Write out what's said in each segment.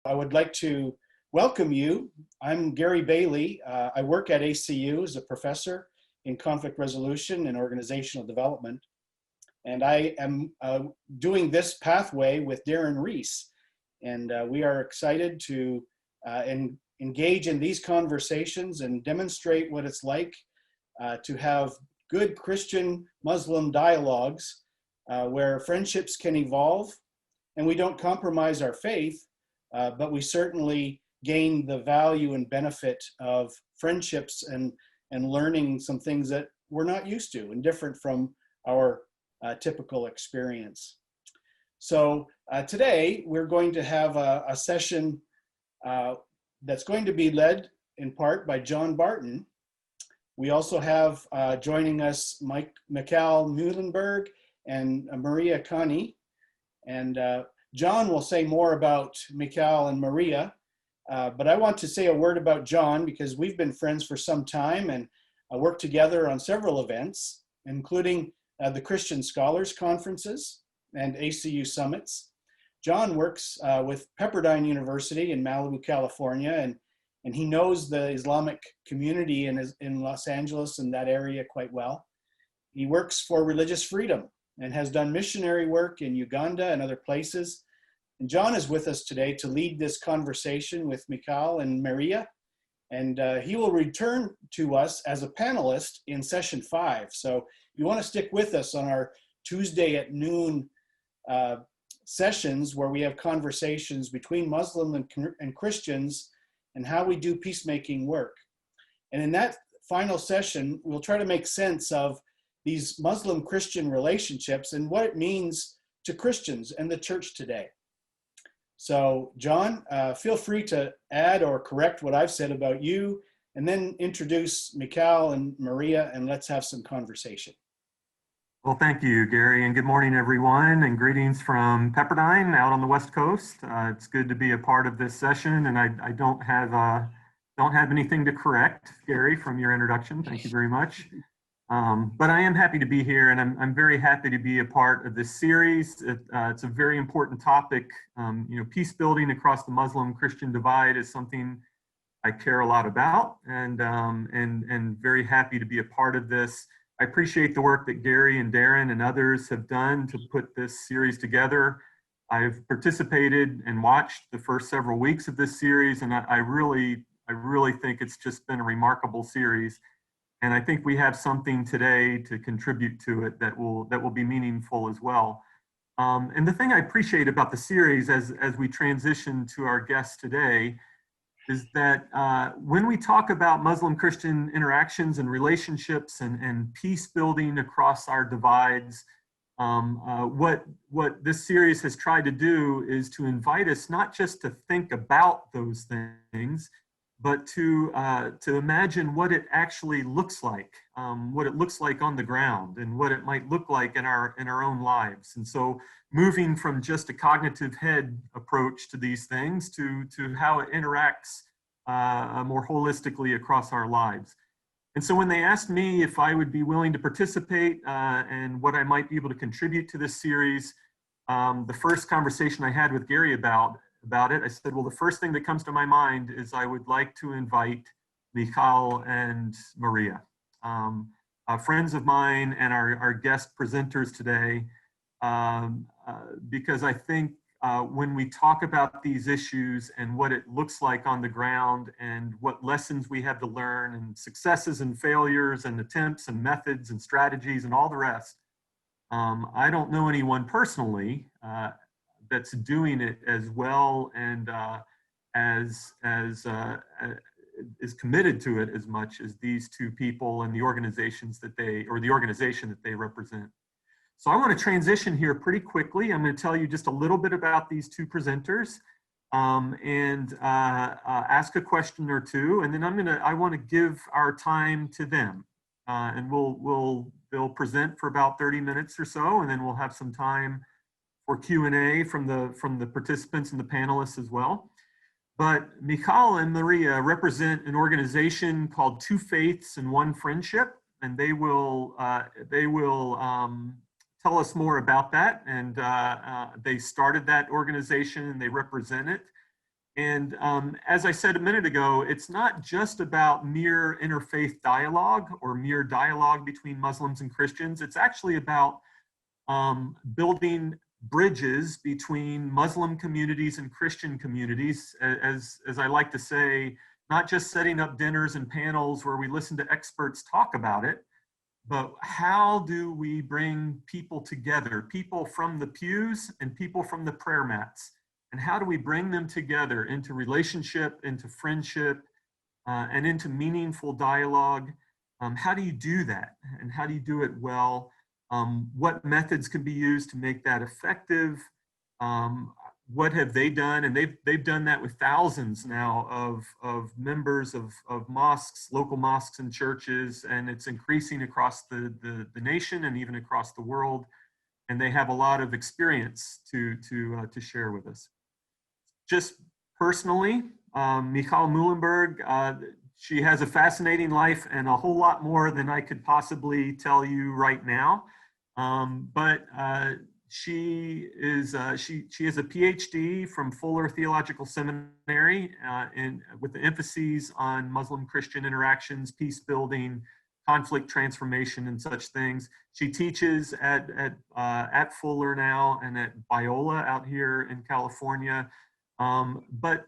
I would like to welcome you. I'm Gary Bailey. I work at ACU as a professor in conflict resolution and organizational development. And I am doing this pathway with Darren Reese. And we are excited to engage in these conversations and demonstrate what it's like to have good Christian Muslim dialogues where friendships can evolve and we don't compromise our faith, but we certainly gain the value and benefit of friendships and learning some things that we're not used to and different from our typical experience. So today we're going to have a session that's going to be led in part by John Barton. We also have joining us Michal Meulenberg and Maria Khani. And John will say more about Michal and Maria, but I want to say a word about John because we've been friends for some time and worked together on several events, including the Christian Scholars Conferences and ACU Summits. John works with Pepperdine University in Malibu, California, and he knows the Islamic community in Los Angeles and that area quite well. He works for religious freedom and has done missionary work in Uganda and other places. And John is with us today to lead this conversation with Michal and Maria. And he will return to us as a panelist in session 5. So if you want to stick with us on our Tuesday at noon sessions where we have conversations between Muslim and Christians and how we do peacemaking work. And in that final session, we'll try to make sense of these Muslim-Christian relationships and what it means to Christians and the church today. So John, feel free to add or correct what I've said about you, and then introduce Michal and Maria, and let's have some conversation. Well, thank you, Gary, and good morning, everyone, and greetings from Pepperdine out on the West Coast. It's good to be a part of this session, and I don't have anything to correct, Gary, from your introduction. Thank you very much. But I am happy to be here, and I'm very happy to be a part of this series. It's a very important topic. Peace building across the Muslim-Christian divide is something I care a lot about, and very happy to be a part of this. I appreciate the work that Gary and Darren and others have done to put this series together. I've participated and watched the first several weeks of this series, and I really think it's just been a remarkable series. And I think we have something today to contribute to it that will be meaningful as well. And the thing I appreciate about the series as we transition to our guests today is that when we talk about Muslim-Christian interactions and relationships and peace building across our divides, what this series has tried to do is to invite us not just to think about those things, but to imagine what it actually looks like, what it looks like on the ground, and what it might look like in our own lives. And so moving from just a cognitive head approach to these things to how it interacts more holistically across our lives. And so when they asked me if I would be willing to participate and what I might be able to contribute to this series, the first conversation I had with Gary about it, I said, well, the first thing that comes to my mind is I would like to invite Michal and Maria, friends of mine and our guest presenters today, because I think when we talk about these issues and what it looks like on the ground and what lessons we have to learn and successes and failures and attempts and methods and strategies and all the rest, I don't know anyone personally that's doing it as well and is committed to it as much as these two people and the organizations the organization that they represent. So I want to transition here pretty quickly. I'm going to tell you just a little bit about these two presenters and ask a question or two, and then I want to give our time to them, and they'll present for about 30 minutes or so, and then we'll have some time for Q&A from the participants and the panelists as well. But Michal and Maria represent an organization called Two Faiths and One Friendship, and they will tell us more about that. And they started that organization and they represent it. And as I said a minute ago, it's not just about mere interfaith dialogue or mere dialogue between Muslims and Christians. It's actually about building bridges between Muslim communities and Christian communities, as I like to say, not just setting up dinners and panels where we listen to experts talk about it, but how do we bring people together, people from the pews and people from the prayer mats, and how do we bring them together into relationship, into friendship, and into meaningful dialogue? How do you do that? And how do you do it well? What methods can be used to make that effective? What have they done? And they've done that with thousands now of members of mosques, local mosques and churches, and it's increasing across the nation and even across the world. And they have a lot of experience to share with us. Just personally, Michal Meulenberg, she has a fascinating life and a whole lot more than I could possibly tell you right now. But she has a PhD from Fuller Theological Seminary with the emphases on Muslim-Christian interactions, peace building, conflict transformation, and such things. She teaches at Fuller now and at Biola out here in California. But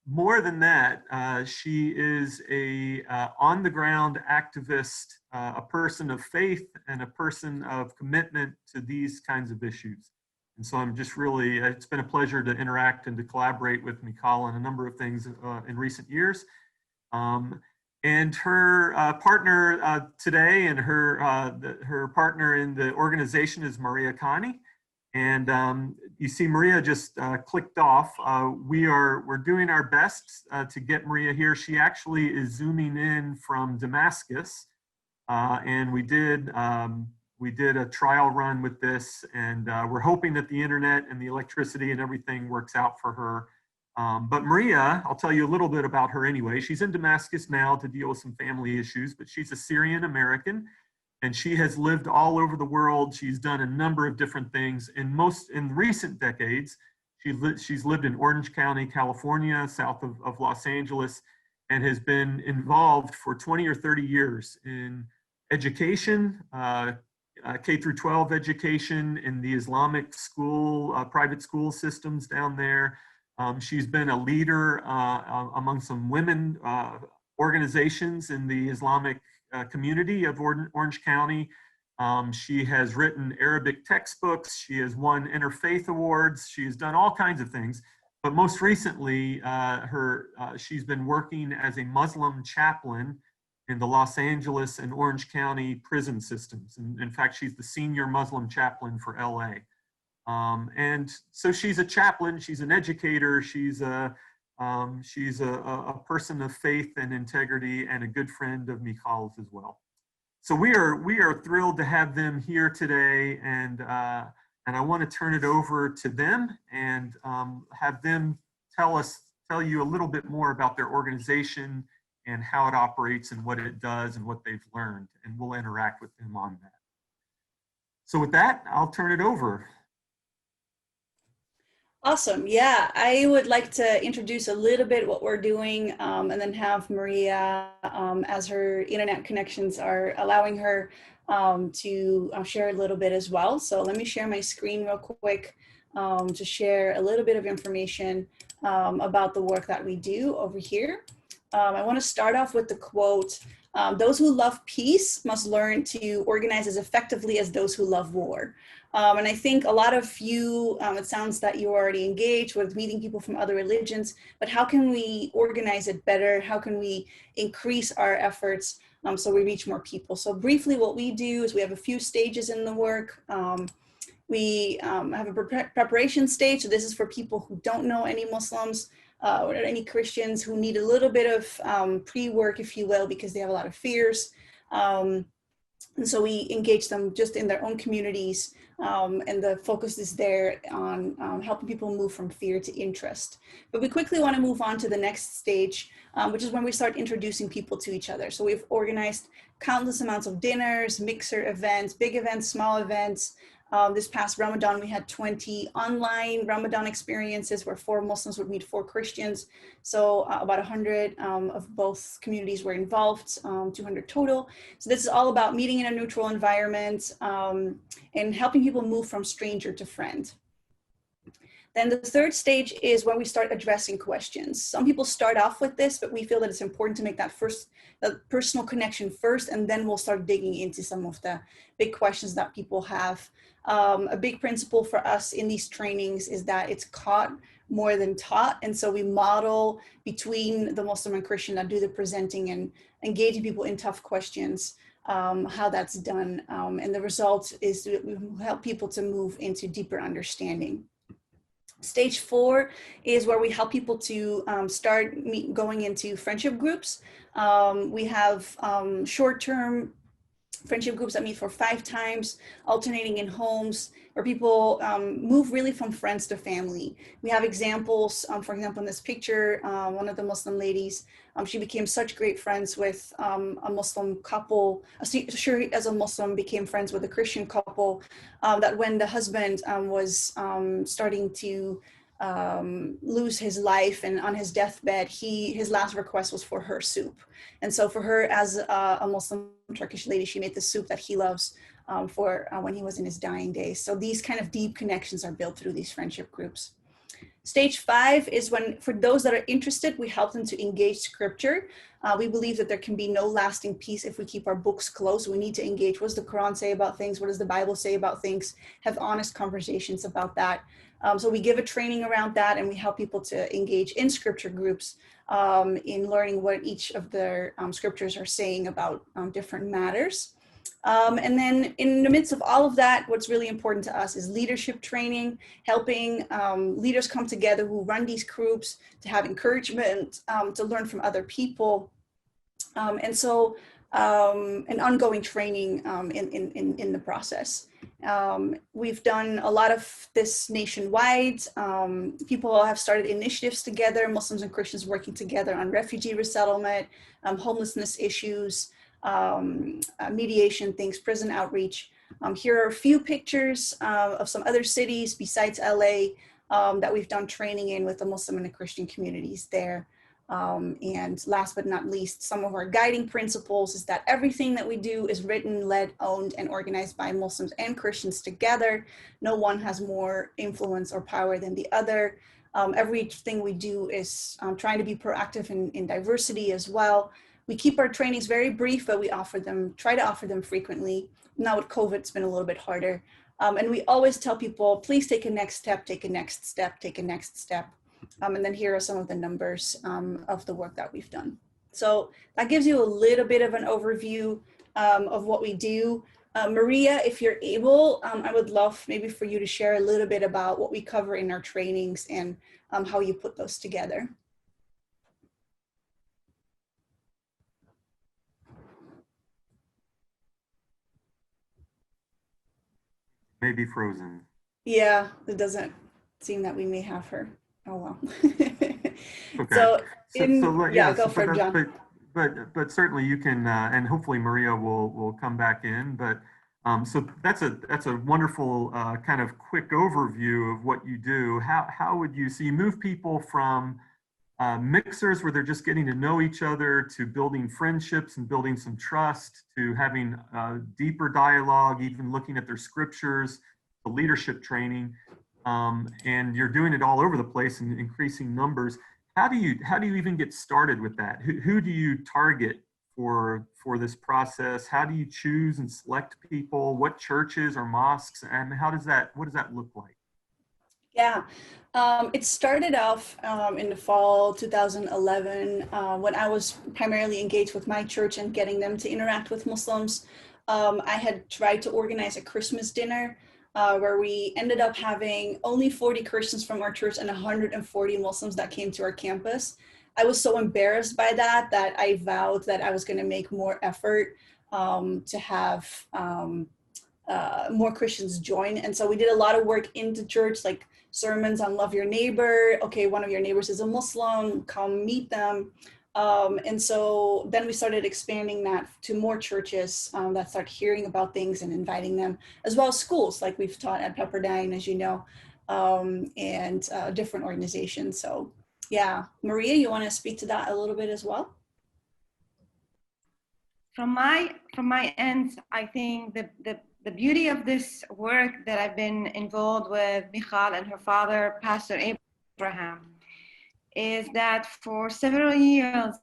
more than that, she is a on-the-ground activist, a person of faith, and a person of commitment to these kinds of issues. And so I'm just really, it's been a pleasure to interact and to collaborate with Michal on a number of things in recent years. And her partner today and her partner in the organization is Maria Khani. And you see Maria just clicked off. We're doing our best to get Maria here. She actually is zooming in from Damascus. And we did a trial run with this, and we're hoping that the internet and the electricity and everything works out for her. But Maria, I'll tell you a little bit about her anyway. She's in Damascus now to deal with some family issues, but she's a Syrian American. And she has lived all over the world. She's done a number of different things. In recent decades, she's lived in Orange County, California, south of Los Angeles, and has been involved for 20 or 30 years in education, K through 12 education in the Islamic school, private school systems down there. She's been a leader among some women organizations in the Islamic community of Orange County. She has written Arabic textbooks. She has won interfaith awards. She has done all kinds of things. But most recently, she's been working as a Muslim chaplain in the Los Angeles and Orange County prison systems. And in fact, she's the senior Muslim chaplain for LA. And so she's a chaplain. She's an educator. She's a person of faith and integrity and a good friend of Michal's as well. So we are thrilled to have them here today, and I want to turn it over to them and have them tell you a little bit more about their organization and how it operates and what it does and what they've learned, and we'll interact with them on that. So with that, I'll turn it over. Awesome. Yeah, I would like to introduce a little bit what we're doing, and then have Maria, as her internet connections are allowing her to share a little bit as well. So let me share my screen real quick to share a little bit of information about the work that we do over here. I want to start off with the quote, "Those who love peace must learn to organize as effectively as those who love war." And I think a lot of you, it sounds that you're already engaged with meeting people from other religions, but how can we organize it better? How can we increase our efforts so we reach more people? So briefly, what we do is we have a few stages in the work. We have a preparation stage. So this is for people who don't know any Muslims or any Christians who need a little bit of pre-work, if you will, because they have a lot of fears. And so we engage them just in their own communities, and the focus is there on helping people move from fear to interest. But we quickly want to move on to the next stage, which is when we start introducing people to each other. So we've organized countless amounts of dinners, mixer events, big events, small events, This past Ramadan, we had 20 online Ramadan experiences where 4 Muslims would meet 4 Christians. So about 100 of both communities were involved, 200 total. So this is all about meeting in a neutral environment and helping people move from stranger to friend. Then the third stage is when we start addressing questions. Some people start off with this, but we feel that it's important to make that personal connection first, and then we'll start digging into some of the big questions that people have. A big principle for us in these trainings is that it's caught more than taught. And so we model between the Muslim and Christian that do the presenting and engaging people in tough questions, how that's done. And the result is that we help people to move into deeper understanding. Stage 4 is where we help people to start going into friendship groups. We have short-term friendship groups that meet for 5 times, alternating in homes, where people move really from friends to family. We have examples, for example, in this picture, one of the Muslim ladies, she became such great friends with a Muslim couple. She, as a Muslim, became friends with a Christian couple, that when the husband was starting to lose his life and on his deathbed, his last request was for her soup. And so for her, as a Muslim Turkish lady, she made the soup that he loves for when he was in his dying days. So these kind of deep connections are built through these friendship groups. Stage 5 is when, for those that are interested, we help them to engage scripture. We believe that there can be no lasting peace if we keep our books closed. We need to engage. What does the Quran say about things? What does the Bible say about things? Have honest conversations about that. So we give a training around that, and we help people to engage in scripture groups in learning what each of their scriptures are saying about different matters. And then in the midst of all of that, what's really important to us is leadership training, helping leaders come together who run these groups to have encouragement, to learn from other people. And so an ongoing training in the process. We've done a lot of this nationwide. People have started initiatives together, Muslims and Christians working together on refugee resettlement, homelessness issues, mediation things, prison outreach. Here are a few pictures of some other cities besides LA that we've done training in with the Muslim and the Christian communities there. And last but not least, some of our guiding principles is that everything that we do is written, led, owned, and organized by Muslims and Christians together. No one has more influence or power than the other. Everything we do is trying to be proactive in diversity as well. We keep our trainings very brief, but we try to offer them frequently. Now with COVID, it's been a little bit harder. And we always tell people, please take a next step, take a next step, take a next step. And then here are some of the numbers of the work that we've done. So that gives you a little bit of an overview of what we do. Maria, if you're able, I would love maybe for you to share a little bit about what we cover in our trainings and how you put those together. Maybe frozen. Yeah, it doesn't seem that we may have her. Oh, well. Okay. So Go for it, John. But certainly you can, and hopefully Maria will come back in. But so that's a wonderful kind of quick overview of what you do. How would you see move people from mixers where they're just getting to know each other to building friendships and building some trust to having deeper dialogue, even looking at their scriptures, the leadership training. And you're doing it all over the place and increasing numbers. How do you even get started with that? Who do you target for this process? How do you choose and select people? What churches or mosques, and what does that look like? Yeah, it started off in the fall 2011 when I was primarily engaged with my church and getting them to interact with Muslims. I had tried to organize a Christmas dinner where we ended up having only 40 Christians from our church and 140 Muslims that came to our campus. I was so embarrassed by that I vowed that I was going to make more effort to have more Christians join. And so we did a lot of work in the church, like sermons on love your neighbor. Okay, one of your neighbors is a Muslim, come meet them. And so then we started expanding that to more churches that start hearing about things and inviting them, as well as schools, like we've taught at Pepperdine, as you know, and different organizations. So yeah, Maria, you want to speak to that a little bit as well? From my end, I think the beauty of this work that I've been involved with Michal and her father, Pastor Abraham, is that for several years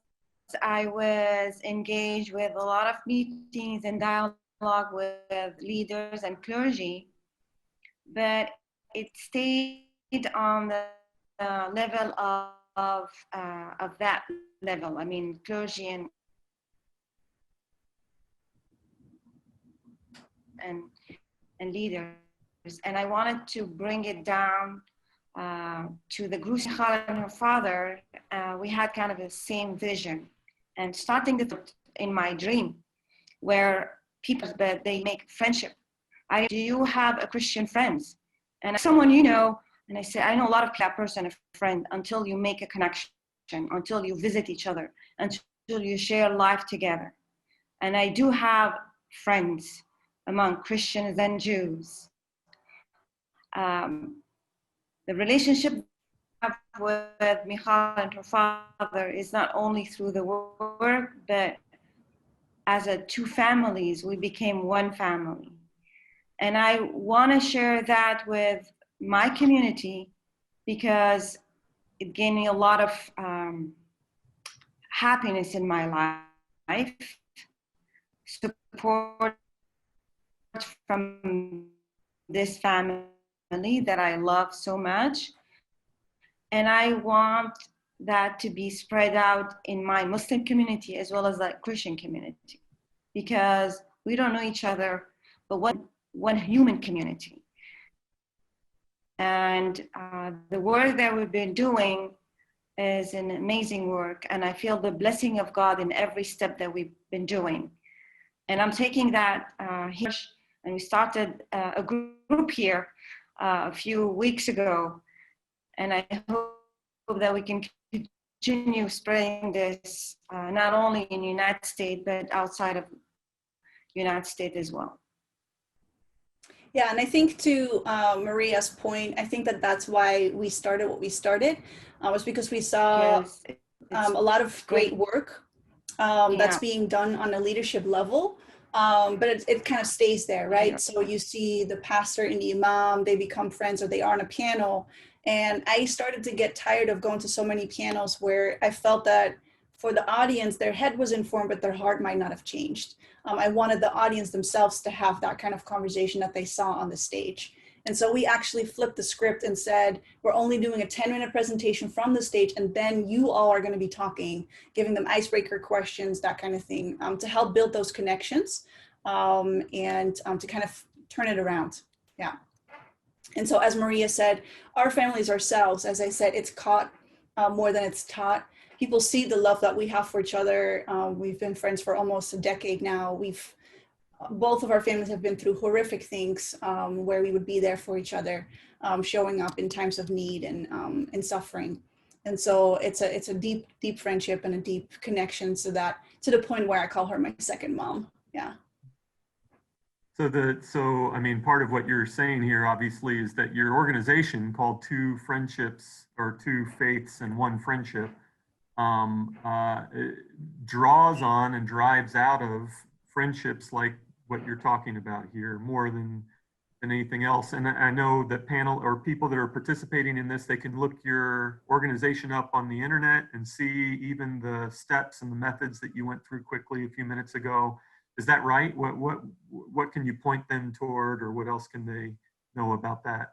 I was engaged with a lot of meetings and dialogue with leaders and clergy, but it stayed on the level of that level. I mean, clergy and leaders, and I wanted to bring it down to the group. Michal and her father, we had kind of the same vision, and starting in my dream, where people, but they make friendship. Do you have a Christian friends? And someone you know, and I say, I know a lot of that person, a friend, until you make a connection, until you visit each other, until you share life together. And I do have friends among Christians and Jews. The relationship I have with Michal and her father is not only through the work, but as two families, we became one family. And I want to share that with my community because it gave me a lot of happiness in my life, support from this family that I love so much. And I want that to be spread out in my Muslim community as well as the Christian community, because we don't know each other, but one human community. And the work that we've been doing is an amazing work, and I feel the blessing of God in every step that we've been doing. And I'm taking that here, and we started a group here a few weeks ago, and I hope that we can continue spreading this not only in the United States, but outside of the United States as well. Yeah, and I think to Maria's point, I think that that's why we started what we started, was because we saw a lot of great work that's being done on a leadership level, but it kind of stays there, right? So you see the pastor and the imam, they become friends or they are on a panel. And I started to get tired of going to so many panels where I felt that for the audience, their head was informed, but their heart might not have changed. I wanted the audience themselves to have that kind of conversation that they saw on the stage. And so we actually flipped the script and said, we're only doing a 10-minute presentation from the stage, and then you all are going to be talking, giving them icebreaker questions, that kind of thing, to help build those connections and to kind of turn it around. Yeah. And so as Maria said, our families ourselves, as I said, it's caught more than it's taught. People see the love that we have for each other. We've been friends for almost a decade now. Both of our families have been through horrific things where we would be there for each other, showing up in times of need and suffering. And so it's a deep, deep friendship and a deep connection to the point where I call her my second mom. Yeah. So I mean, part of what you're saying here, obviously, is that your organization called Two Friendships or Two Faiths and One Friendship draws on and drives out of friendships like what you're talking about here more than anything else. And I know that panel or people that are participating in this, they can look your organization up on the internet and see even the steps and the methods that you went through quickly a few minutes ago. Is that right? What can you point them toward, or what else can they know about that?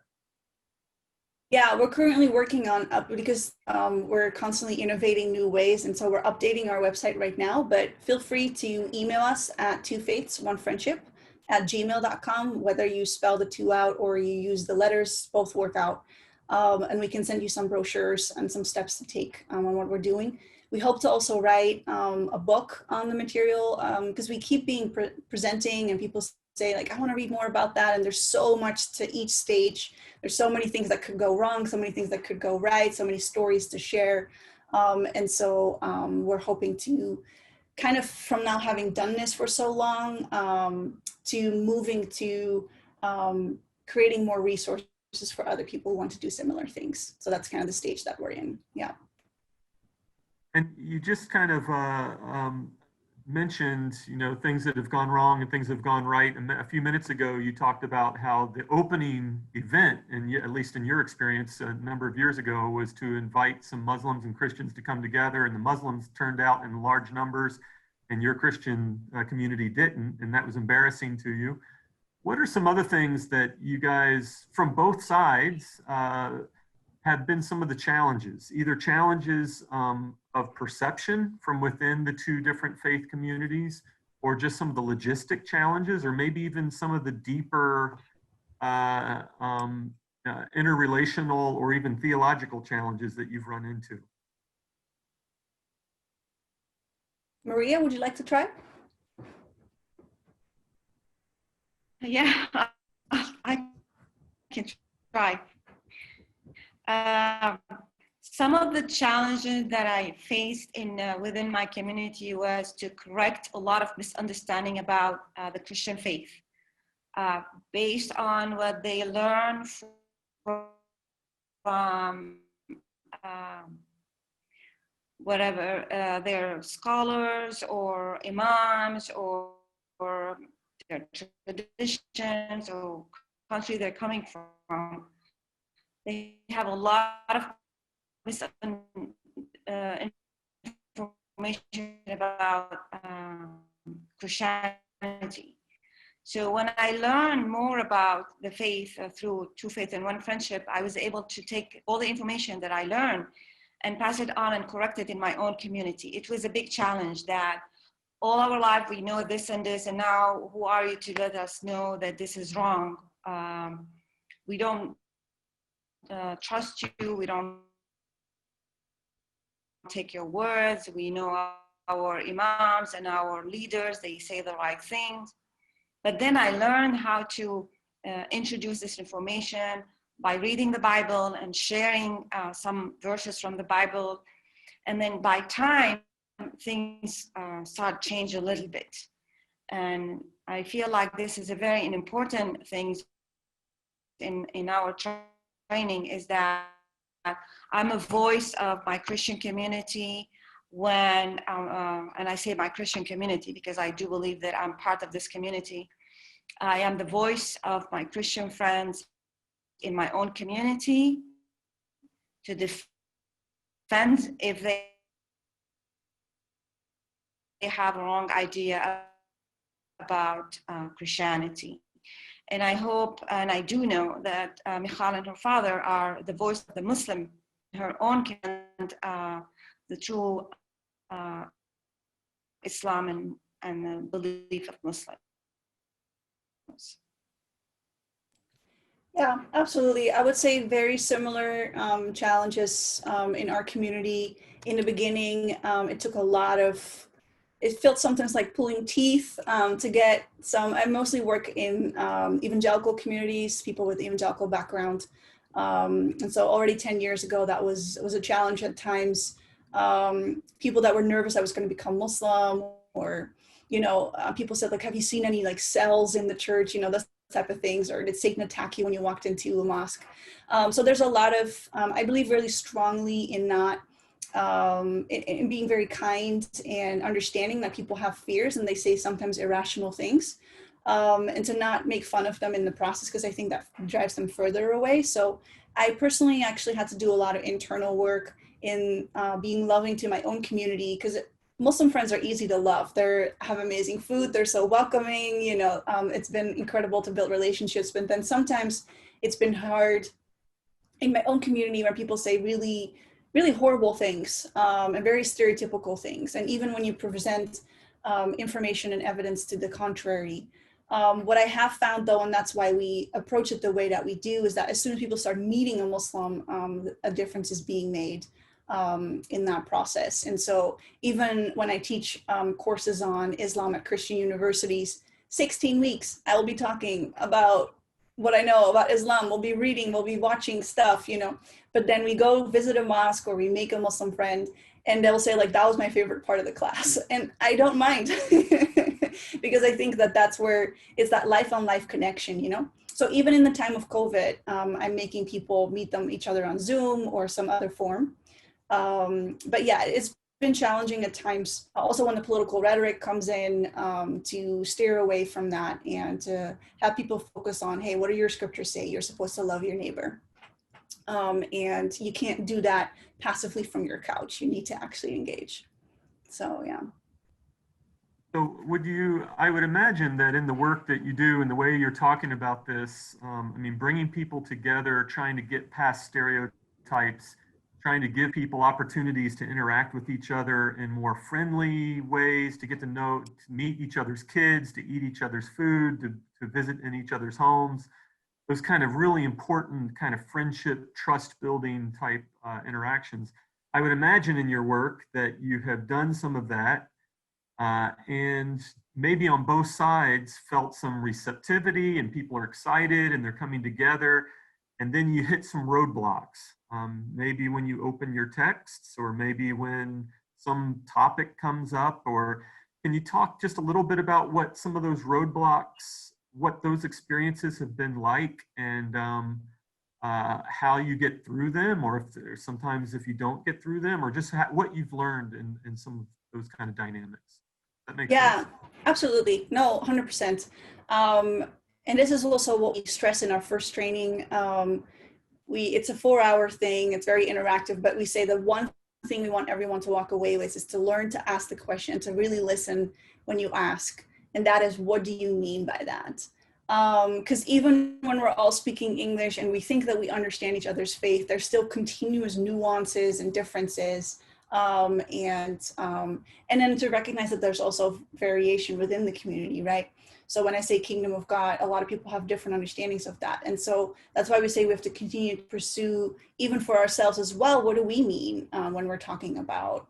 Yeah, we're currently working on because we're constantly innovating new ways, and so we're updating our website right now. But feel free to email us at twofaithsoneFriendship@gmail.com. Whether you spell the two out or you use the letters, both work out, and we can send you some brochures and some steps to take on what we're doing. We hope to also write a book on the material because we keep being presenting, and people say like, I want to read more about that. And there's so much to each stage. There's so many things that could go wrong, so many things that could go right, so many stories to share. And so we're hoping to kind of, from now having done this for so long, to moving to creating more resources for other people who want to do similar things. So that's kind of the stage that we're in. Yeah. And you just kind of mentioned, things that have gone wrong and things that have gone right. And a few minutes ago, you talked about how the opening event, and at least in your experience, a number of years ago, was to invite some Muslims and Christians to come together, and the Muslims turned out in large numbers, and your Christian community didn't, and that was embarrassing to you. What are some other things that you guys, from both sides, have been some of the challenges, either challenges of perception from within the two different faith communities, or just some of the logistic challenges, or maybe even some of the deeper interrelational or even theological challenges that you've run into? Maria, would you like to try? Yeah, I can try. Some of the challenges that I faced within my community was to correct a lot of misunderstanding about the Christian faith, based on what they learn from whatever their scholars or imams or their traditions or country they're coming from. They have a lot of information about Christianity. So when I learned more about the faith through Two Faith and One Friendship, I was able to take all the information that I learned and pass it on and correct it in my own community. It was a big challenge that all our life we know this and this, and now who are you to let us know that this is wrong? We don't trust you, we don't take your words. We know our imams and our leaders, they say the right things. But then I learned how to introduce this information by reading the Bible and sharing some verses from the Bible. And then by time, things start to change a little bit. And I feel like this is a very important thing in our training, is that I'm a voice of my Christian community when, and I say my Christian community because I do believe that I'm part of this community. I am the voice of my Christian friends in my own community to defend if they have a wrong idea about Christianity. And I hope, and I do know that Michal and her father are the voice of the Muslim, her own and the true Islam and the belief of Muslims. Yeah, absolutely. I would say very similar challenges in our community. In the beginning, it took a lot of, it felt sometimes like pulling teeth to get some. I mostly work in evangelical communities, people with evangelical background. And so already 10 years ago, that was a challenge at times. People that were nervous I was going to become Muslim, or, people said, like, have you seen any like cells in the church? Those type of things, or did Satan attack you when you walked into a mosque? So there's a lot of, I believe really strongly in not, in being very kind and understanding that people have fears and they say sometimes irrational things, and to not make fun of them in the process, because I think that drives them further away. So I personally actually had to do a lot of internal work in being loving to my own community, because Muslim friends are easy to love. They have amazing food. They're so welcoming. It's been incredible to build relationships, but then sometimes it's been hard in my own community where people say really, really horrible things and very stereotypical things. And even when you present information and evidence to the contrary, what I have found though, and that's why we approach it the way that we do, is that as soon as people start meeting a Muslim, a difference is being made in that process. And so even when I teach courses on Islam at Christian universities, 16 weeks, I will be talking about what I know about Islam. We'll be reading, we'll be watching stuff, you know, but then we go visit a mosque or we make a Muslim friend and they'll say like, that was my favorite part of the class. And I don't mind because I think that that's where it's that life on life connection, you know? So even in the time of COVID, I'm making people meet each other on Zoom or some other form. But yeah, it's been challenging at times. Also, when the political rhetoric comes in, to steer away from that and to have people focus on, hey, what do your scriptures say? You're supposed to love your neighbor. And you can't do that passively from your couch. You need to actually engage. So, yeah. So I would imagine that in the work that you do and the way you're talking about this, I mean, bringing people together, trying to get past stereotypes, trying to give people opportunities to interact with each other in more friendly ways, to get to meet each other's kids, to eat each other's food, to visit in each other's homes, those kind of really important kind of friendship, trust building type interactions. I would imagine in your work that you have done some of that. And maybe on both sides felt some receptivity and people are excited and they're coming together, and then you hit some roadblocks. Maybe when you open your texts, or maybe when some topic comes up, or can you talk just a little bit about what some of those roadblocks, what those experiences have been like, and how you get through them, or sometimes if you don't get through them, or just what you've learned in some of those kind of dynamics. That makes sense? Absolutely. No, 100%. And this is also what we stress in our first training. It's a 4-hour thing. It's very interactive, but we say the one thing we want everyone to walk away with is to learn to ask the question, to really listen when you ask. And that is, what do you mean by that? Because even when we're all speaking English and we think that we understand each other's faith, there's still continuous nuances and differences. And then to recognize that there's also variation within the community, right? So when I say kingdom of God, a lot of people have different understandings of that. And so that's why we say we have to continue to pursue, even for ourselves as well, what do we mean when we're talking about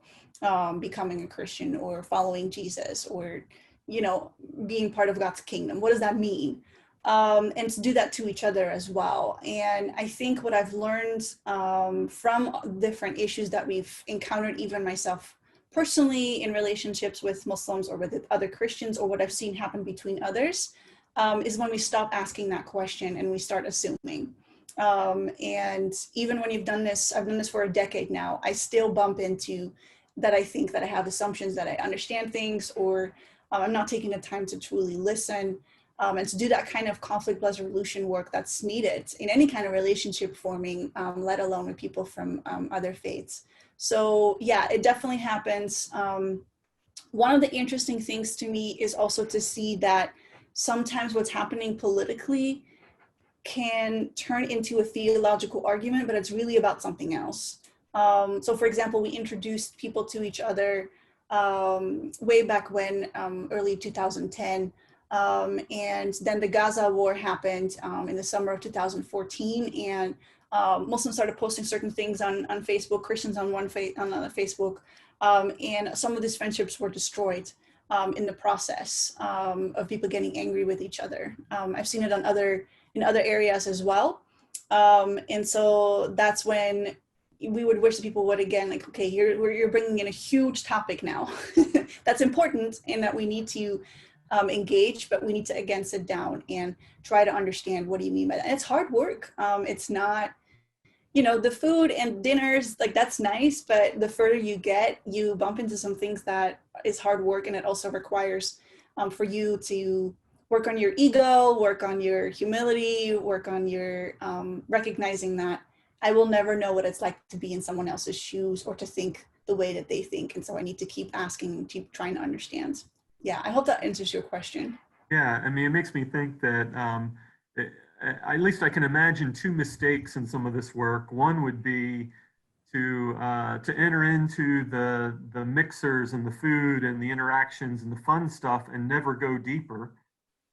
becoming a Christian or following Jesus, or, you know, being part of God's kingdom? What does that mean? And to do that to each other as well. And I think what I've learned from different issues that we've encountered, even myself personally, in relationships with Muslims or with other Christians, or what I've seen happen between others, is when we stop asking that question and we start assuming. And even when you've done this, I've done this for a decade now, I still bump into that. I think that I have assumptions that I understand things, or I'm not taking the time to truly listen. And to do that kind of conflict resolution work that's needed in any kind of relationship forming, let alone with people from other faiths. So yeah, it definitely happens. One of the interesting things to me is also to see that sometimes what's happening politically can turn into a theological argument, but it's really about something else. So for example, we introduced people to each other way back when, early 2010. And then the Gaza war happened in the summer of 2014, and Muslims started posting certain things on Facebook, Christians on Facebook, and some of these friendships were destroyed in the process of people getting angry with each other. I've seen it in other areas as well, and so that's when we would wish that people would, again, like, okay, you're bringing in a huge topic now that's important and that we need to engage, but we need to, again, sit down and try to understand, what do you mean by that? And it's hard work. It's not, you know, the food and dinners, like, that's nice, but the further you get, you bump into some things that is hard work, and it also requires for you to work on your ego, work on your humility, work on your recognizing that I will never know what it's like to be in someone else's shoes or to think the way that they think. And so I need to keep asking and keep trying to understand. Yeah, I hope that answers your question. Yeah, I mean, it makes me think that at least I can imagine two mistakes in some of this work. One would be to enter into the mixers and the food and the interactions and the fun stuff and never go deeper,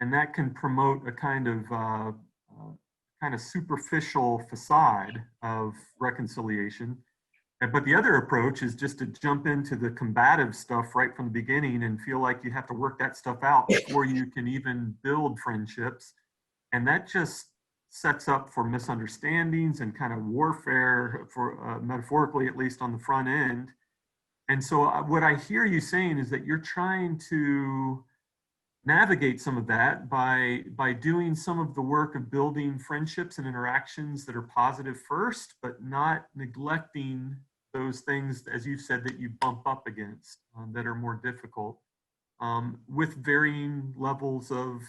and that can promote a kind of superficial facade of reconciliation. But the other approach is just to jump into the combative stuff right from the beginning and feel like you have to work that stuff out before you can even build friendships. And that just sets up for misunderstandings and kind of warfare, for metaphorically, at least on the front end. And so what I hear you saying is that you're trying to navigate some of that by doing some of the work of building friendships and interactions that are positive first, but not neglecting those things, as you've said, that you bump up against that are more difficult, with varying levels of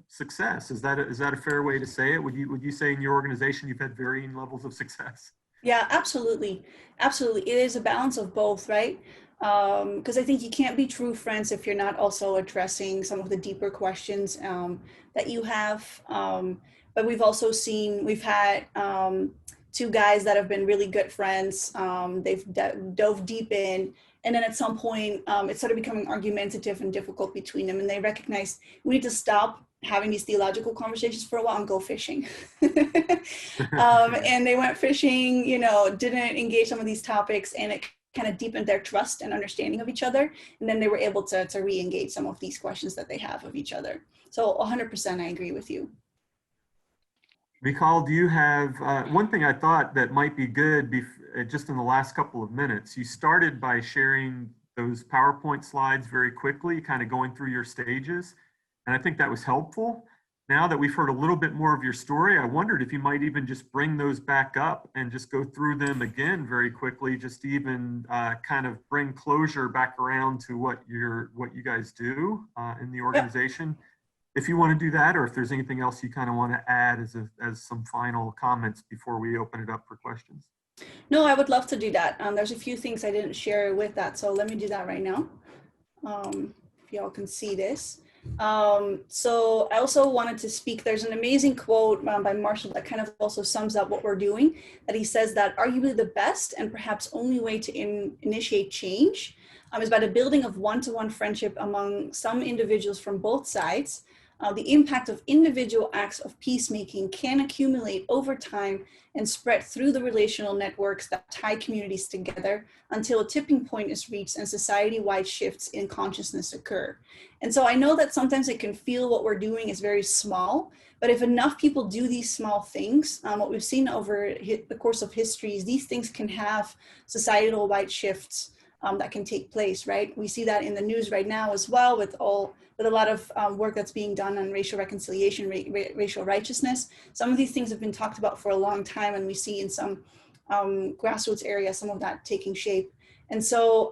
success. Is that a fair way to say it? Would you say in your organization you've had varying levels of success? Yeah, absolutely. Absolutely. It is a balance of both, right? Because I think you can't be true friends if you're not also addressing some of the deeper questions that you have. But we've also seen, we've had two guys that have been really good friends. They've dove deep in. And then at some point, it started becoming argumentative and difficult between them. And they recognized we need to stop having these theological conversations for a while and go fishing. And they went fishing, didn't engage some of these topics, and it kind of deepened their trust and understanding of each other. And then they were able to re-engage some of these questions that they have of each other. So 100% I agree with you. Michal, do you have one thing I thought that might be good just in the last couple of minutes? You started by sharing those PowerPoint slides very quickly, kind of going through your stages. And I think that was helpful. Now that we've heard a little bit more of your story, I wondered if you might even just bring those back up and just go through them again very quickly, just to even kind of bring closure back around to what you guys do in the organization. Yep. If you want to do that, or if there's anything else you kind of want to add as some final comments before we open it up for questions. No, I would love to do that. There's a few things I didn't share with that, so let me do that right now. If y'all can see this. So I also wanted to speak, there's an amazing quote by Marshall that kind of also sums up what we're doing, that he says that arguably the best and perhaps only way to initiate change is by the building of one-to-one friendship among some individuals from both sides. The impact of individual acts of peacemaking can accumulate over time and spread through the relational networks that tie communities together until a tipping point is reached and society-wide shifts in consciousness occur. And so I know that sometimes it can feel what we're doing is very small, but if enough people do these small things, what we've seen over the course of history is these things can have societal-wide shifts that can take place, right? We see that in the news right now as well with a lot of work that's being done on racial reconciliation, racial righteousness. Some of these things have been talked about for a long time, and we see in some grassroots areas some of that taking shape. And so,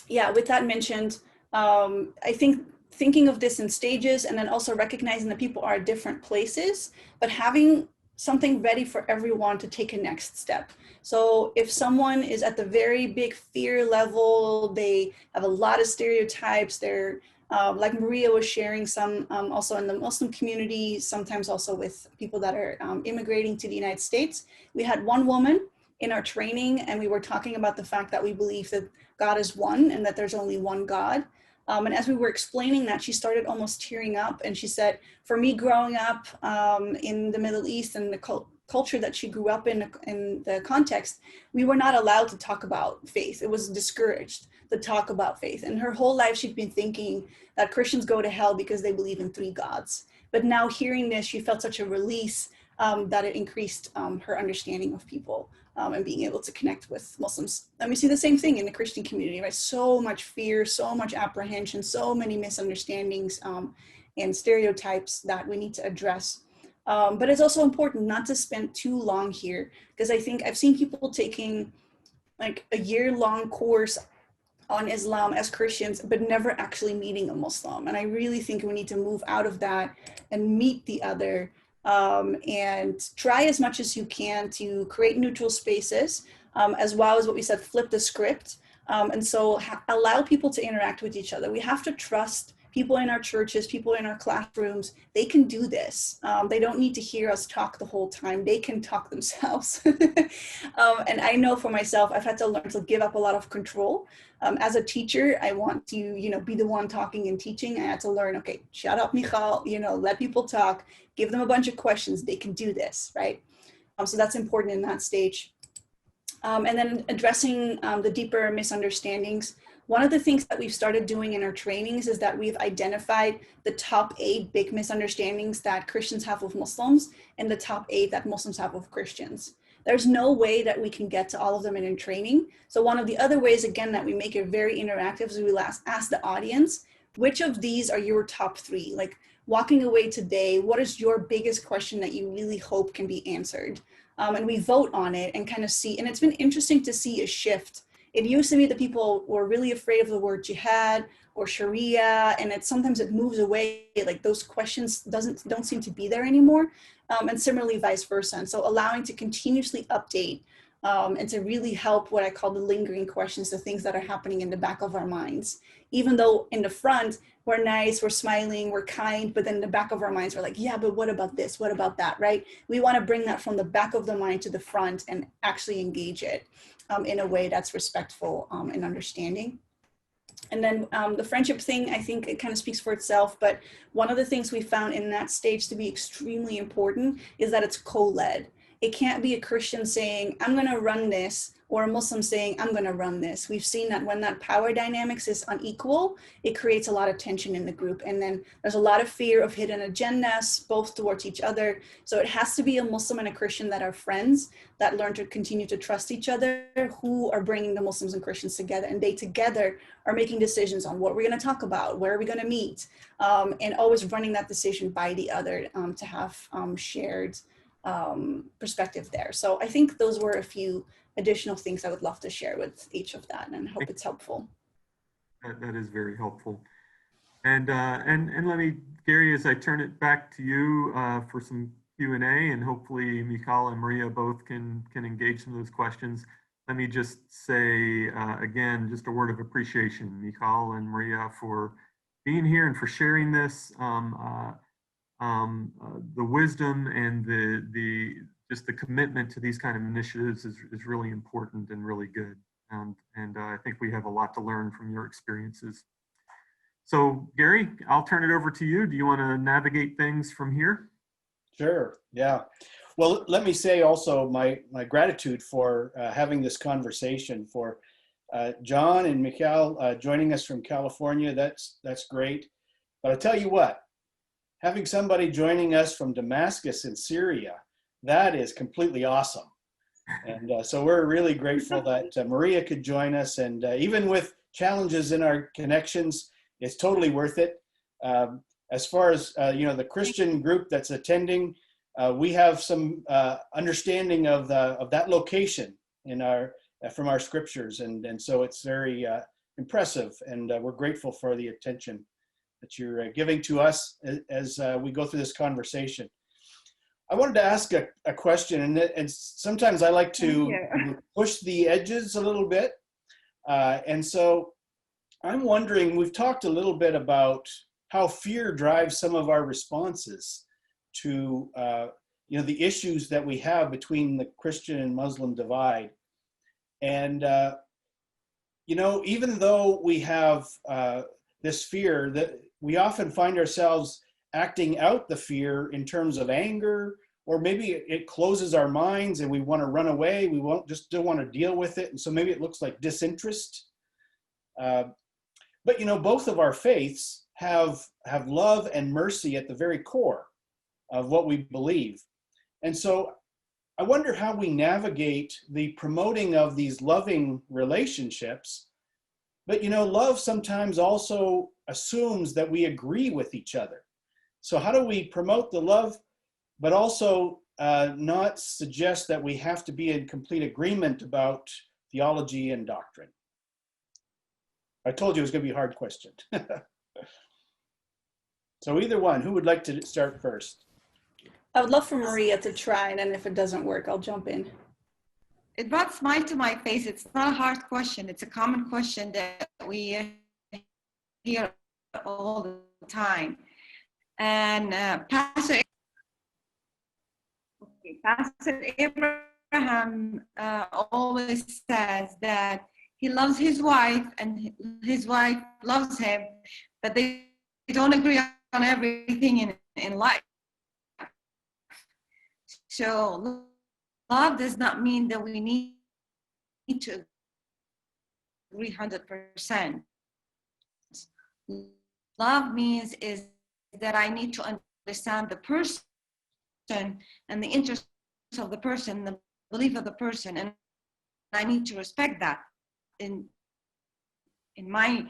yeah, with that mentioned, I think thinking of this in stages, and then also recognizing that people are at different places, but having something ready for everyone to take a next step. So if someone is at the very big fear level, they have a lot of stereotypes, they're like Maria was sharing some also in the Muslim community, sometimes also with people that are immigrating to the United States. We had one woman in our training, and we were talking about the fact that we believe that God is one and that there's only one God. And as we were explaining that, she started almost tearing up, and she said, for me growing up in the Middle East and the culture that she grew up in the context, we were not allowed to talk about faith. It was discouraged to talk about faith. And her whole life she'd been thinking that Christians go to hell because they believe in 3 gods. But now hearing this, she felt such a release that it increased her understanding of people and being able to connect with Muslims. And we see the same thing in the Christian community, right? So much fear, so much apprehension, so many misunderstandings and stereotypes that we need to address. But it's also important not to spend too long here, because I think I've seen people taking like a year-long course on Islam as Christians, but never actually meeting a Muslim. And I really think we need to move out of that and meet the other, and try as much as you can to create neutral spaces, as well as what we said, flip the script. And so allow people to interact with each other. We have to trust people in our churches, people in our classrooms. They can do this. They don't need to hear us talk the whole time. They can talk themselves. And I know for myself, I've had to learn to give up a lot of control. As a teacher, I want to, be the one talking and teaching. I had to learn, okay, shut up, Michal, let people talk, give them a bunch of questions. They can do this, right? So that's important in that stage. And then addressing the deeper misunderstandings. One of the things that we've started doing in our trainings is that we've identified the top 8 big misunderstandings that Christians have with Muslims and the top 8 that Muslims have with Christians. There's no way that we can get to all of them in training. So one of the other ways, again, that we make it very interactive is we ask the audience, which of these are your top 3? Like, walking away today, what is your biggest question that you really hope can be answered? And we vote on it and kind of see, and it's been interesting to see a shift. It used to be that people were really afraid of the word jihad or Sharia, and sometimes it moves away, like those questions don't seem to be there anymore, and similarly vice versa. And so allowing to continuously update and to really help what I call the lingering questions, the things that are happening in the back of our minds. Even though in the front, we're nice, we're smiling, we're kind, but then in the back of our minds, we're like, yeah, but what about this? What about that, right? We want to bring that from the back of the mind to the front and actually engage it in a way that's respectful and understanding. And then the friendship thing, I think it kind of speaks for itself, but one of the things we found in that stage to be extremely important is that it's co-led. It can't be a Christian saying, I'm going to run this, or a Muslim saying, I'm going to run this. We've seen that when that power dynamics is unequal, it creates a lot of tension in the group. And then there's a lot of fear of hidden agendas, both towards each other. So it has to be a Muslim and a Christian that are friends, that learn to continue to trust each other, who are bringing the Muslims and Christians together. And they together are making decisions on what we're going to talk about, where are we going to meet, and always running that decision by the other to have shared perspective there. So I think those were a few additional things I would love to share with each of that, and I hope it's helpful. That is very helpful. And let me, Gary, as I turn it back to you for some Q&A, and hopefully Michal and Maria both can engage some of those questions. Let me just say again, just a word of appreciation, Michal and Maria, for being here and for sharing this. The wisdom and just the commitment to these kind of initiatives is really important and really good. And I think we have a lot to learn from your experiences. So Gary, I'll turn it over to you. Do you want to navigate things from here? Sure, yeah. Well, let me say also my gratitude for having this conversation, for John and Michal joining us from California. That's great. But I'll tell you what, having somebody joining us from Damascus in Syria, that is completely awesome. And so we're really grateful that Maria could join us. And even with challenges in our connections, it's totally worth it. As far as the Christian group that's attending, we have some understanding of that location from our scriptures, and so it's very impressive. And we're grateful for the attention that you're giving to us as we go through this conversation. I wanted to ask a question, and sometimes I like to push the edges a little bit. And so I'm wondering, we've talked a little bit about how fear drives some of our responses to the issues that we have between the Christian and Muslim divide. And even though we have this fear, that we often find ourselves acting out the fear in terms of anger, or maybe it closes our minds and we want to run away. We don't want to deal with it. And so maybe it looks like disinterest. But both of our faiths have love and mercy at the very core of what we believe. And so I wonder how we navigate the promoting of these loving relationships. But love sometimes also assumes that we agree with each other. So how do we promote the love, but also not suggest that we have to be in complete agreement about theology and doctrine? I told you it was going to be a hard question. So either one, who would like to start first? I would love for Maria to try, and then if it doesn't work, I'll jump in. It brought a smile to my face. It's not a hard question. It's a common question that we hear all the time. And Pastor Abraham always says that he loves his wife and his wife loves him, but they don't agree on everything in life. So love does not mean that we need to 300%. Love means is that I need to understand the person and the interest of the person, the belief of the person, and I need to respect that. In my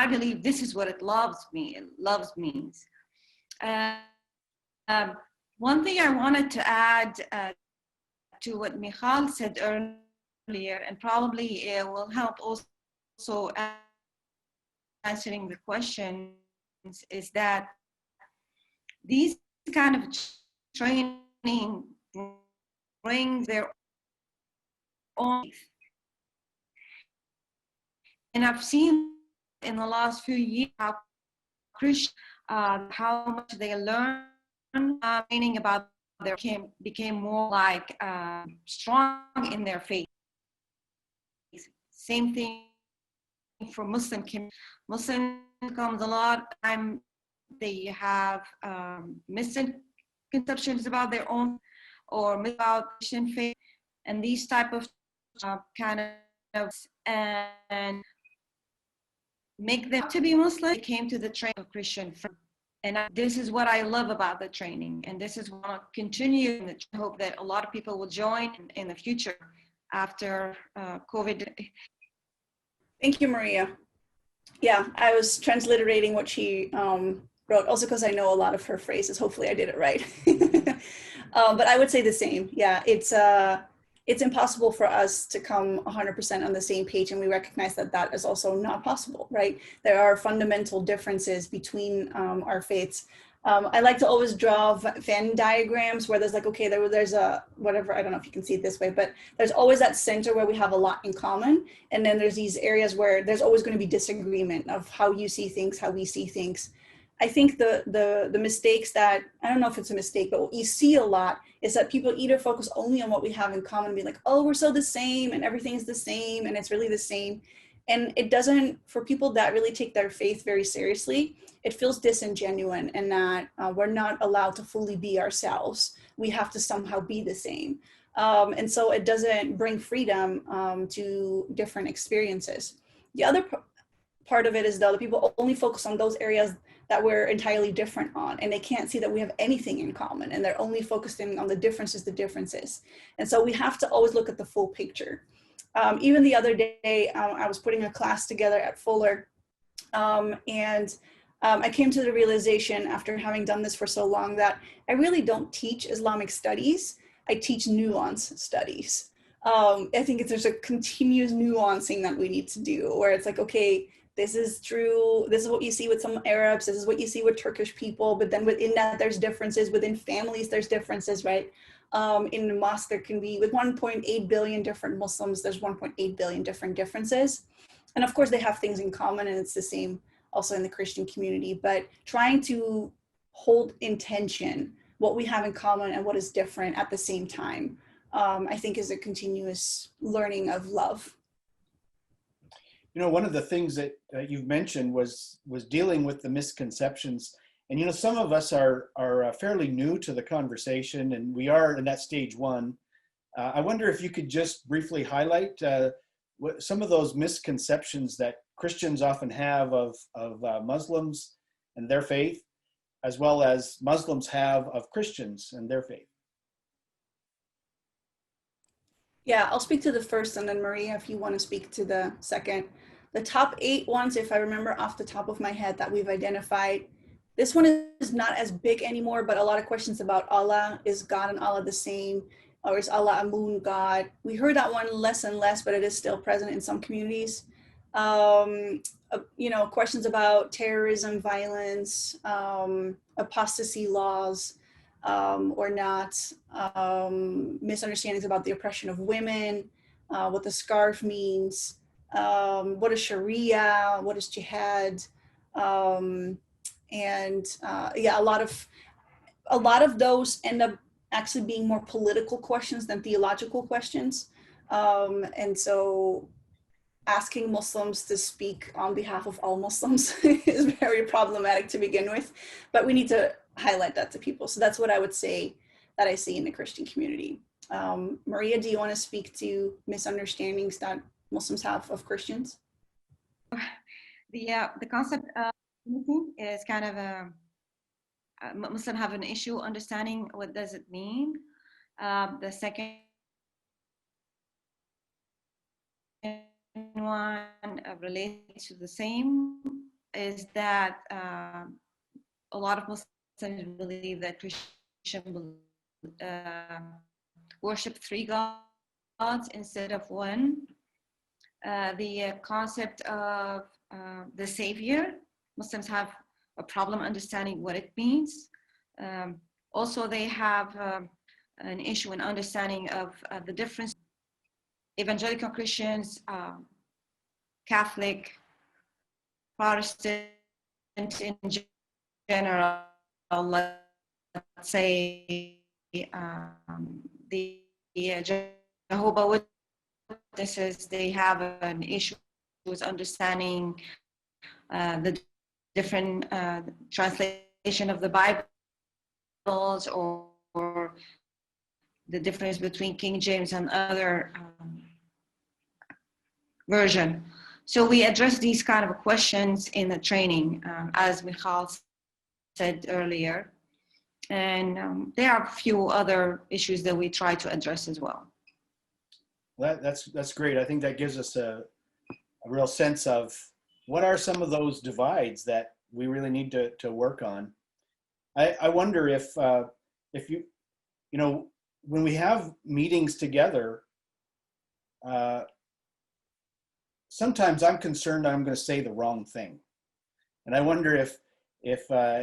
belief, this is what love means. One thing I wanted to add to what Michal said earlier, and probably will help also answering the questions, is that these kind of training brings their own faith. And I've seen in the last few years how Christians, how much they learn, meaning about their became more like strong in their faith. Same thing for Muslim. Muslim comes a lot. They have misconceptions about their own or about Christian faith, and these type of kind of and make them to be Muslim. They came to the training of Christian faith. And this is what I love about the training. And this is what I'll continue. And I hope that a lot of people will join in the future after COVID. Thank you, Maria. Yeah, I was transliterating what she wrote, also because I know a lot of her phrases. Hopefully I did it right. But I would say the same. Yeah, it's impossible for us to come 100% on the same page, and we recognize that that is also not possible, right? There are fundamental differences between our faiths. I like to always draw Venn diagrams where there's like, okay, there's a, whatever, I don't know if you can see it this way, but there's always that center where we have a lot in common. And then there's these areas where there's always going to be disagreement of how you see things, how we see things. I think the mistakes that, I don't know if it's a mistake, but what you see a lot is that people either focus only on what we have in common and be like, oh, we're so the same and everything is the same and it's really the same. And it doesn't, for people that really take their faith very seriously, it feels disingenuous and that we're not allowed to fully be ourselves. We have to somehow be the same. And so it doesn't bring freedom to different experiences. The other part of it is though, the people only focus on those areas that we're entirely different on, and they can't see that we have anything in common, and they're only focusing on the differences. And so we have to always look at the full picture. Even the other day, I was putting a class together at Fuller, and I came to the realization after having done this for so long that I really don't teach Islamic studies. I teach nuance studies. I think there's a continuous nuancing that we need to do, where it's like, okay, this is true. This is what you see with some Arabs. This is what you see with Turkish people. But then within that, there's differences. Within families, there's differences, right? In the mosque, there can be, with 1.8 billion different Muslims, there's 1.8 billion different differences. And of course, they have things in common, and it's the same also in the Christian community. But trying to hold in tension what we have in common and what is different at the same time, I think is a continuous learning of love. You know, one of the things that you've mentioned was dealing with the misconceptions. And, you know, some of us are fairly new to the conversation, and we are in that stage one. I wonder if you could just briefly highlight what some of those misconceptions that Christians often have of Muslims and their faith, as well as Muslims have of Christians and their faith. Yeah, I'll speak to the first, and then Maria, if you want to speak to the second. The top 8 ones, if I remember off the top of my head, that we've identified. This one is not as big anymore, but a lot of questions about Allah. Is God and Allah the same? Or is Allah a moon god? We heard that one less and less, but it is still present in some communities. You know, questions about terrorism, violence, apostasy laws, or not, misunderstandings about the oppression of women, what the scarf means, what is Sharia, what is jihad, and yeah, a lot of those end up actually being more political questions than theological questions, and so asking Muslims to speak on behalf of all Muslims is very problematic to begin with, but we need to highlight that to people. So that's what I would say that I see in the Christian community. Maria, do you want to speak to misunderstandings that Muslims have of Christians? The concept of unity is kind of Muslims have an issue understanding what does it mean. The second one relates to the same, is that a lot of Muslims believe that Christian worship 3 gods instead of one. The concept of the Savior, Muslims have a problem understanding what it means. Also, they have an issue in understanding of the difference. Evangelical Christians, Catholic, Protestant in general, let's say the Jehovah's Witnesses, they have an issue with understanding the different translation of the Bibles, or the difference between King James and other version. So we address these kind of questions in the training, as Michal said earlier. And there are a few other issues that we try to address as well. That's great. I think that gives us a real sense of what are some of those divides that we really need to work on. I wonder if you know, when we have meetings together, sometimes I'm concerned I'm going to say the wrong thing. And I wonder if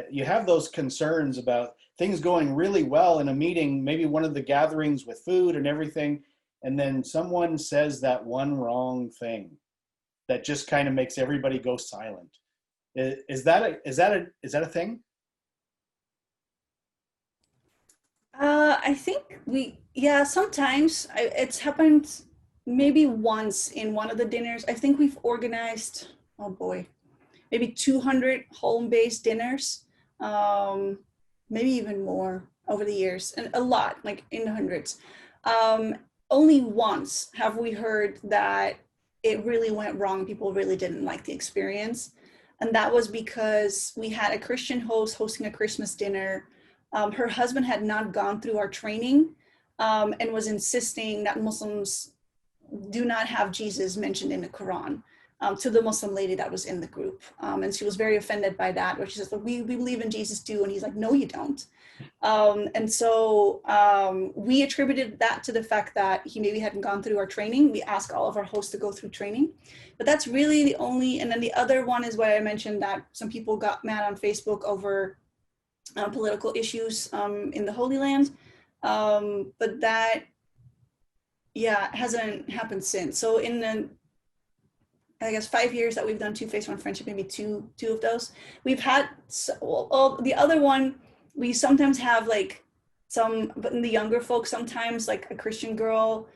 you have those concerns about things going really well in a meeting, maybe one of the gatherings with food and everything, and then someone says that one wrong thing that just kind of makes everybody go silent. Is that a thing? I think sometimes it's happened maybe once in one of the dinners. I think we've organized, oh boy, maybe 200 home-based dinners, maybe even more over the years, and a lot, like in the hundreds. Only once have we heard that it really went wrong. People really didn't like the experience. And that was because we had a Christian host hosting a Christmas dinner. Her husband had not gone through our training and was insisting that Muslims do not have Jesus mentioned in the Quran to the Muslim lady that was in the group. And she was very offended by that, where she says, we believe in Jesus too. And he's like, no, you don't. And so we attributed that to the fact that he maybe hadn't gone through our training. We asked all of our hosts to go through training, but that's really the only. And then the other one is why I mentioned that some people got mad on Facebook over political issues in the Holy Land. But that, hasn't happened since. So in the, I guess, 5 years that we've done Two Face One Friendship, maybe two of those, we've had, the other one, we sometimes have like but in the younger folks, sometimes like a Christian girl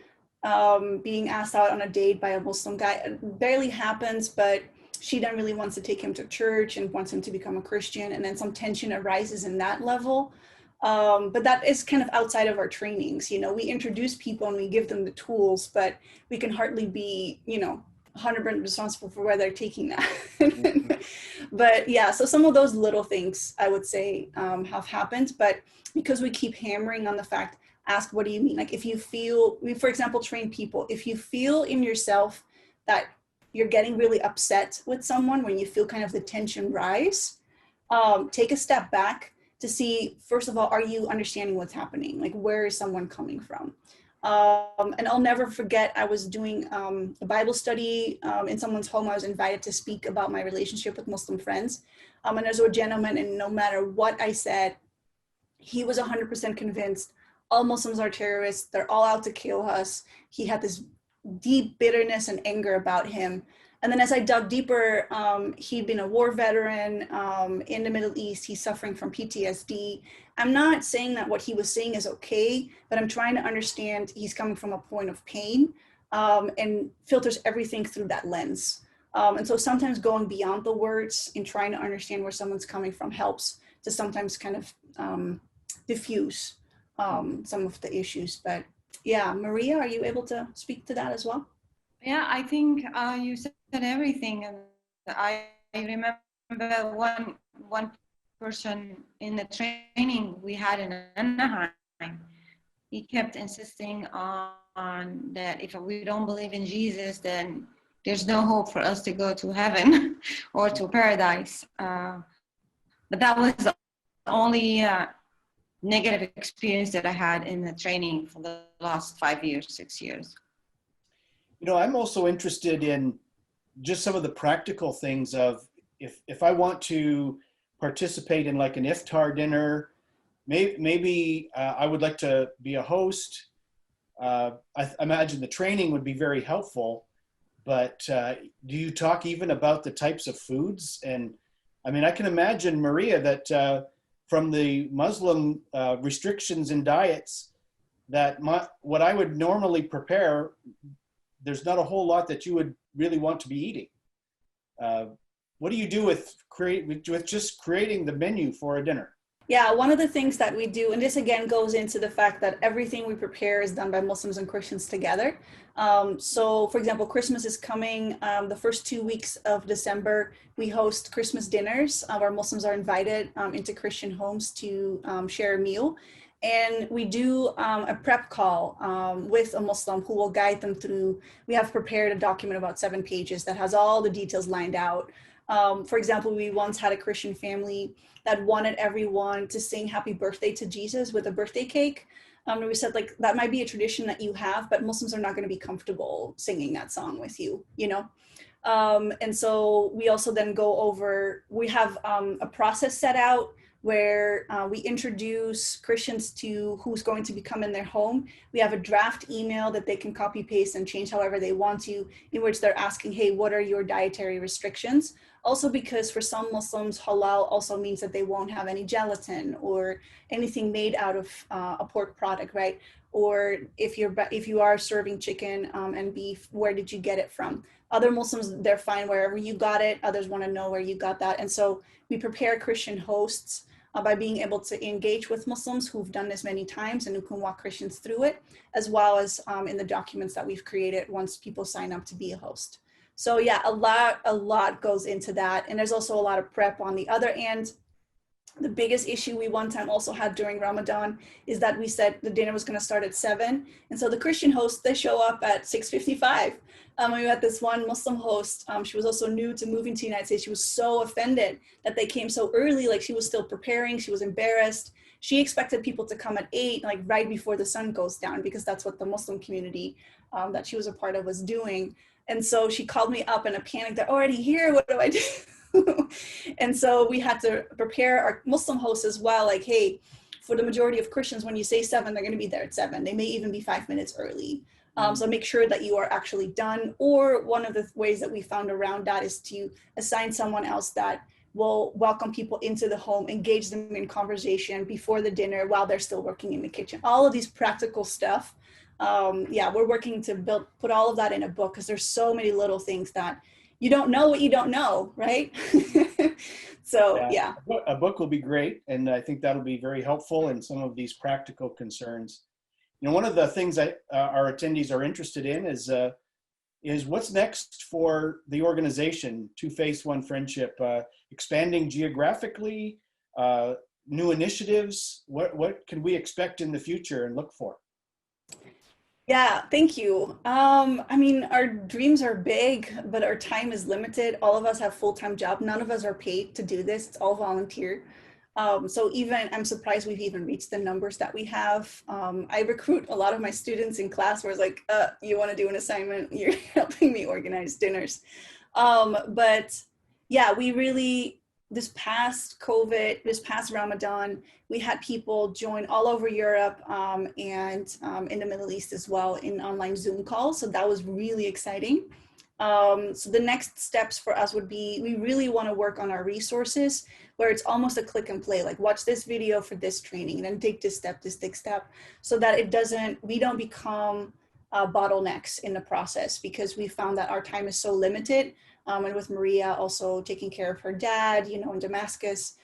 being asked out on a date by a Muslim guy. It barely happens, but she then really wants to take him to church and wants him to become a Christian, and then some tension arises in that level. But that is kind of outside of our trainings. You know, we introduce people and we give them the tools, but we can hardly be, 100% responsible for where they're taking that. But yeah, so some of those little things I would say have happened, but because we keep hammering on the fact, ask, what do you mean? Like if you feel, we, for example, train people, if you feel in yourself that you're getting really upset with someone, when you feel kind of the tension rise, take a step back to see, first of all, are you understanding what's happening? Like, where is someone coming from? And I'll never forget, I was doing a Bible study in someone's home. I was invited to speak about my relationship with Muslim friends. And there's a gentleman, and no matter what I said, he was 100% convinced all Muslims are terrorists. They're all out to kill us. He had this deep bitterness and anger about him. And then as I dug deeper, he'd been a war veteran in the Middle East. He's suffering from PTSD. I'm not saying that what he was saying is okay, but I'm trying to understand he's coming from a point of pain and filters everything through that lens. And so sometimes going beyond the words and trying to understand where someone's coming from helps to sometimes kind of diffuse some of the issues. But yeah, Maria, are you able to speak to that as well? Yeah, I think you said everything. And I remember one person in the training we had in Anaheim. He kept insisting on that if we don't believe in Jesus, then there's no hope for us to go to heaven or to paradise. But that was the only negative experience that I had in the training for the last 5 years, 6 years. You know, I'm also interested in just some of the practical things of if I want to participate in like an iftar dinner, maybe I would like to be a host. I imagine the training would be very helpful, but do you talk even about the types of foods? And I mean, I can imagine, Maria, that from the Muslim restrictions in diets, that what I would normally prepare, there's not a whole lot that you would really want to be eating. What do you do with just creating the menu for a dinner? Yeah, one of the things that we do, and this again goes into the fact that everything we prepare is done by Muslims and Christians together. So for example, Christmas is coming. The first 2 weeks of December, we host Christmas dinners. Our Muslims are invited into Christian homes to share a meal. And we do a prep call with a Muslim who will guide them through. We have prepared a document about 7 pages that has all the details lined out. For example, we once had a Christian family that wanted everyone to sing happy birthday to Jesus with a birthday cake. And we said, like, that might be a tradition that you have, but Muslims are not going to be comfortable singing that song with you, you know? And so we also then go over, we have a process set out where we introduce Christians to who's going to become in their home. We have a draft email that they can copy paste and change however they want to, in which they're asking, hey, what are your dietary restrictions? Also because for some Muslims, halal also means that they won't have any gelatin or anything made out of a pork product, right? Or if you are serving chicken and beef, where did you get it from? Other Muslims, they're fine wherever you got it. Others want to know where you got that. And so we prepare Christian hosts by being able to engage with Muslims who've done this many times and who can walk Christians through it, as well as in the documents that we've created once people sign up to be a host. So yeah, a lot goes into that. And there's also a lot of prep on the other end. The biggest issue we one time also had during Ramadan is that we said the dinner was going to start at 7. And so the Christian hosts, they show up at 6:55. We had this one Muslim host. She was also new to moving to the United States. She was so offended that they came so early. Like, she was still preparing. She was embarrassed. She expected people to come at 8, like right before the sun goes down, because that's what the Muslim community that she was a part of was doing. And so she called me up in a panic. They're already here. What do I do? And so we had to prepare our Muslim hosts as well. Like, hey, for the majority of Christians, when you say 7, they're going to be there at 7. They may even be 5 minutes early. So make sure that you are actually done. Or one of the ways that we found around that is to assign someone else that will welcome people into the home, engage them in conversation before the dinner while they're still working in the kitchen. All of these practical stuff. Yeah, we're working to put all of that in a book, because there's so many little things that you don't know what you don't know, right? So yeah. A book will be great, and I think that'll be very helpful in some of these practical concerns. You know, one of the things our attendees are interested in is what's next for the organization, Two Faiths, One Friendship, expanding geographically, new initiatives. What can we expect in the future and look for? Yeah, thank you. I mean, our dreams are big, but our time is limited. All of us have full-time jobs. None of us are paid to do this. It's all volunteer. So even I'm surprised we've even reached the numbers that we have. I recruit a lot of my students in class where it's like, you want to do an assignment? You're helping me organize dinners. But yeah, we really, this past COVID, this past Ramadan, we had people join all over Europe and in the Middle East as well in online Zoom calls. So that was really exciting. So the next steps for us would be, we really want to work on our resources where it's almost a click and play, like watch this video for this training, and then take this next step, so that we don't become bottlenecks in the process, because we found that our time is so limited. And with Maria also taking care of her dad, you know, in Damascus,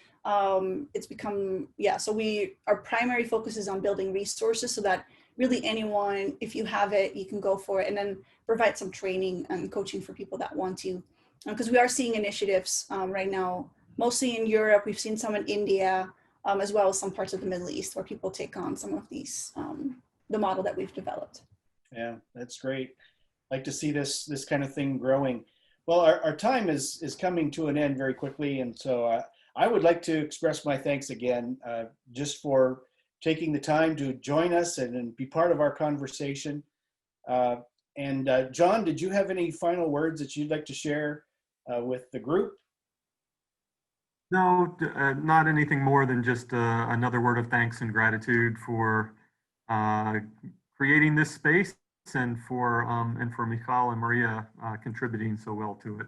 it's become, yeah. So our primary focus is on building resources so that really anyone, if you have it, you can go for it, and then provide some training and coaching for people that want to. Because we are seeing initiatives right now, mostly in Europe. We've seen some in India, as well as some parts of the Middle East where people take on some of these, the model that we've developed. Yeah, that's great. Like to see this kind of thing growing. Well, our time is coming to an end very quickly, and so I would like to express my thanks again, just for taking the time to join us and be part of our conversation. John, did you have any final words that you'd like to share with the group? No, not anything more than just another word of thanks and gratitude for creating this space and for Michal and Maria contributing so well to it.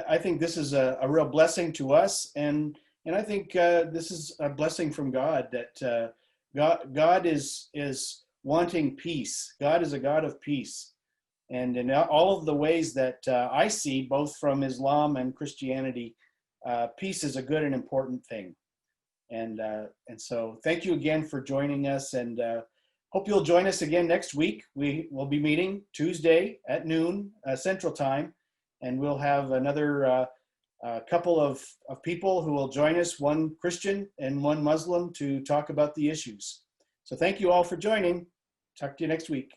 I think this is a real blessing to us, and I think this is a blessing from God, that God is wanting peace. God is a God of peace, and in all of the ways that I see, both from Islam and Christianity, peace is a good and important thing. And so thank you again for joining us, and hope you'll join us again next week. We will be meeting Tuesday at noon Central Time, and we'll have another couple of people who will join us, one Christian and one Muslim, to talk about the issues. So thank you all for joining. Talk to you next week.